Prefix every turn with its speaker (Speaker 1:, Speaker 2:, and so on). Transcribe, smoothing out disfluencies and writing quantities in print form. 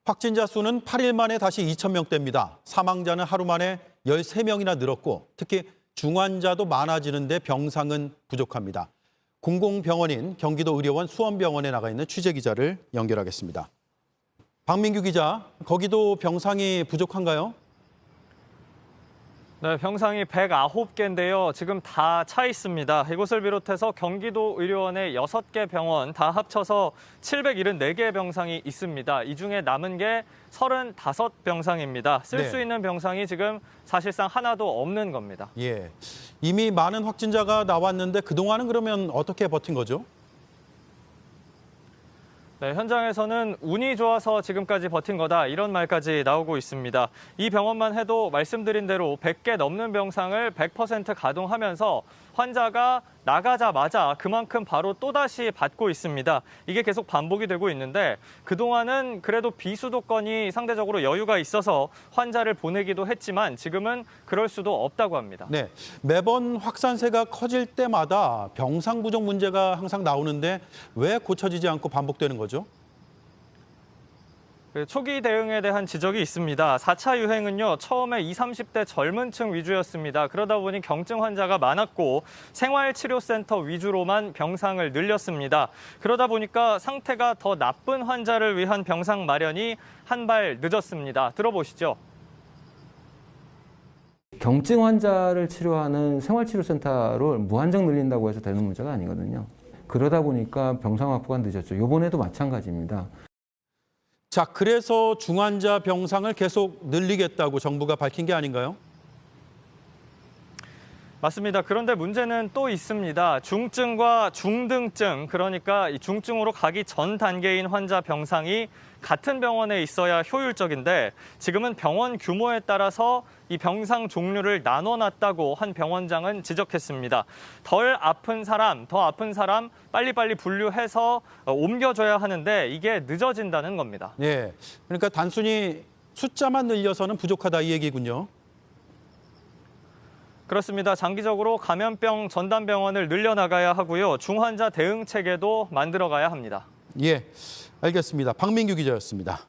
Speaker 1: 확진자 수는 8일 만에 다시 2,000명대입니다. 사망자는 하루 만에 13명이나 늘었고 특히 중환자도 많아지는데 병상은 부족합니다. 공공병원인 경기도 의료원 수원병원에 나가 있는 취재기자를 연결하겠습니다. 박민규 기자, 거기도 병상이 부족한가요?
Speaker 2: 네, 병상이 109개인데요. 지금 다 차 있습니다. 이곳을 비롯해서 경기도 의료원의 6개 병원 다 합쳐서 774개의 병상이 있습니다. 이 중에 남은 게 35병상입니다. 쓸 수 있는 병상이 지금 사실상 하나도 없는 겁니다.
Speaker 1: 예, 이미 많은 확진자가 나왔는데 그동안은 그러면 어떻게 버틴 거죠?
Speaker 2: 네, 현장에서는 운이 좋아서 지금까지 버틴 거다 이런 말까지 나오고 있습니다. 이 병원만 해도 말씀드린 대로 100개 넘는 병상을 100% 가동하면서 환자가 나가자마자 그만큼 바로 또다시 받고 있습니다. 이게 계속 반복이 되고 있는데 그동안은 그래도 비수도권이 상대적으로 여유가 있어서 환자를 보내기도 했지만 지금은 그럴 수도 없다고 합니다.
Speaker 1: 네, 매번 확산세가 커질 때마다 병상 부족 문제가 항상 나오는데 왜 고쳐지지 않고 반복되는 거죠?
Speaker 2: 초기 대응에 대한 지적이 있습니다. 4차 유행은요, 처음에 20, 30대 젊은 층 위주였습니다. 그러다 보니 경증 환자가 많았고 생활치료센터 위주로만 병상을 늘렸습니다. 그러다 보니까 상태가 더 나쁜 환자를 위한 병상 마련이 한 발 늦었습니다. 들어보시죠.
Speaker 3: 경증 환자를 치료하는 생활치료센터를 무한정 늘린다고 해서 되는 문제가 아니거든요. 그러다 보니까 병상 확보가 늦었죠. 이번에도 마찬가지입니다.
Speaker 1: 자, 그래서 중환자 병상을 계속 늘리겠다고 정부가 밝힌 게 아닌가요?
Speaker 2: 맞습니다. 그런데 문제는 또 있습니다. 중증과 중등증, 그러니까 이 중증으로 가기 전 단계인 환자 병상이 같은 병원에 있어야 효율적인데 지금은 병원 규모에 따라서 이 병상 종류를 나눠놨다고 한 병원장은 지적했습니다. 덜 아픈 사람, 더 아픈 사람 빨리빨리 분류해서 옮겨줘야 하는데 이게 늦어진다는 겁니다.
Speaker 1: 예, 그러니까 단순히 숫자만 늘려서는 부족하다 이 얘기군요.
Speaker 2: 그렇습니다. 장기적으로 감염병 전담병원을 늘려나가야 하고요. 중환자 대응 체계도 만들어가야 합니다.
Speaker 1: 예, 알겠습니다. 박민규 기자였습니다.